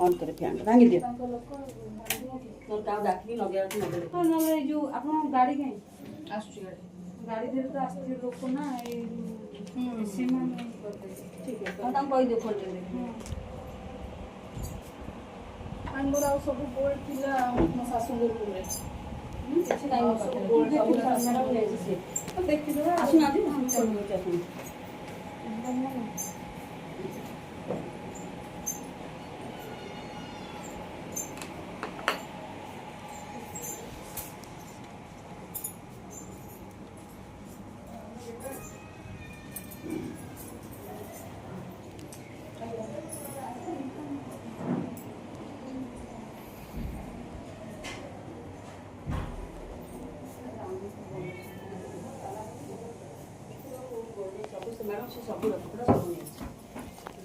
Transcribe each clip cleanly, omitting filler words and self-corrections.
on କରେ fan ଭାଙ୍ଗି ଦିଅ ମୋର କାହା ଡାକିକି ଲଗେଇବାକୁ ନଗେଇଲେ ହଁ ନହେଲେ ଏଇ ଯୋଉ ଆପଣଙ୍କ ଗାଡ଼ି କାହିଁ ଆସୁଛି ଗାଡ଼ି ଧୀରେ ତ ଆସିଥିବେ ଲୋକ ନା ଏଇ ସେମାନେ କରିଦେବେ ଠିକ୍ ଅଛି ହଁ ତାଙ୍କୁ କହିଦିଅ ଫୋନ୍ ଦେବେ ଆମର ଆଉ ସବୁ ବୋର୍ଡ ଥିଲା ମୋ ଶାଶୁଙ୍କ ରୁମ୍ରେ କିଛି ନାହିଁ ମୋ ପାଖରେ ସବୁ ମ୍ୟାଡ଼ାମ୍ ନେଇଛି ସିଏ ଦେଖିଦେବା ଆସୁନାହାନ୍ତି ମୁଁ କରିଦେଉଛି ଆସନ୍ତୁ ମ୍ୟାଡ଼ାମ୍ ସେ ସବୁ ରଖିଥିଲା ସବୁ ନେଇଛି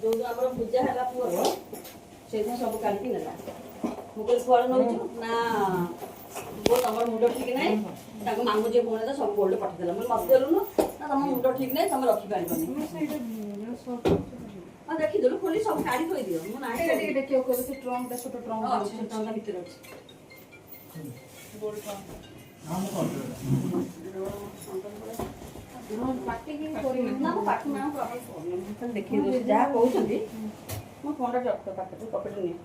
ଯେଉଁ ଆମର ପୂଜା ହେଲା ପୁଅର ସେଇଦିନ ସବୁ କାଢ଼ିକି ନେଲା ମୁଁ କହିଲି କୁଆଡ଼େ ନେଉଛୁ ନା ବୋଉ ତମର ମୁଣ୍ଡ ଠିକ୍ ନାହିଁ ତାଙ୍କ ମାମୁଁ ଯିଏ ପୁଣି ସବୁ ଗୋଲ୍ଡ ପଠେଇଦେଲା ମୁଁ ମତେ ଦେଲୁନୁ ନା ତମ ମୁଣ୍ଡ ଠିକ୍ ନାହିଁ ତମେ ରଖିପାରିବନି ହଁ ଦେଖିଦେଲୁ ଖୋଲି ସବୁ କାଢ଼ି ଥୋଇଦିଅ ମୁଁ ନାହିଁ ଦେଖିବାକୁ କହିବେ ସେ ଟ୍ରଙ୍କଟା ଛୋଟ ଟ୍ରଙ୍କ ଅଛି ଟଙ୍କା ଭିତରେ ଅଛି ନା ମୁଁ ପାଖ ନା ଦେଖେଇ ଦେଉଛି ଯାହା କହୁଛନ୍ତି ମୋ ଫୋନ୍ଟା ରଖ ପାଖରେ ପକେଟ ନିଏ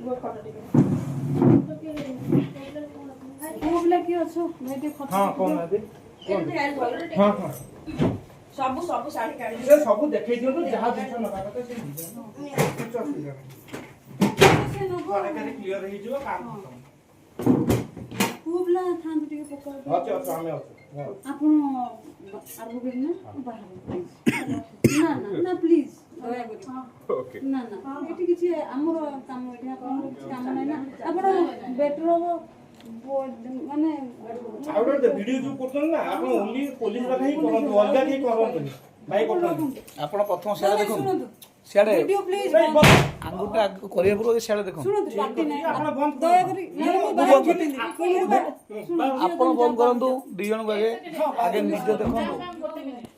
ଗୋଟ ଫଟୋ ଟିକେ ପୁଅ ପିଲା କିଏ ଅଛ ଭାଇ ଟିକେ ଫଟୋ ସବୁ ସବୁ ଶାଢ଼ୀ କାଢ଼ି ସବୁ ଦେଖେଇ ଦିଅନ୍ତୁ ଯାହା ଜିନିଷ ନବା କଥା ସେ କିଛି ଅସୁବିଧା ନାହିଁ କ୍ଲିୟର ହେଇଯିବ କାମ ପୁଅ ପିଲା ଥାଆନ୍ତୁ ଟିକେ ପକାନ୍ତୁ ଅଛି ଅଛି ଆମେ ଅଛୁ ଆପଣ ଆଡଭୋକେଟ ନା ବାହାରେ ନା ନା ନା ପ୍ଲିଜ ନା ନା ଏଠି କିଛି ଆମର କାମ ଏଠି ଆପଣଙ୍କର କିଛି କାମ ନାହିଁ ନା ଆପଣ ବେଟର ହବ ମାନେ ଆଉ ଗୋଟେ ଭିଡିଓ ଯୋଉ କରୁଛନ୍ତି ନା ଆପଣ ଓନ୍ଲି ପୋଲିସ କଥା ହିଁ କରନ୍ତୁ ଅଲଗା କେହି କରନ୍ତୁନି ଭାଇ କରନ୍ତୁ ଆପଣ ପ୍ରଥମ ସିଆଡ଼େ ଦେଖନ୍ତୁ ସିଆଡ଼େ ଭିଡିଓ ପ୍ଲିଜ ଆଙ୍ଗୁଠା କରିବା ପୂର୍ବରୁ ସିଆଡ଼େ ଦେଖନ୍ତୁ ଶୁଣନ୍ତୁ ପାର୍ଟି ନାହିଁ ଆପଣ ବନ୍ଦ ଦୟାକରି ଆପଣ ବନ୍ଦ କରନ୍ତୁ ଦି ଜଣଙ୍କୁ ଆଗେ ଆଗେ ନିଜେ ଦେଖନ୍ତୁ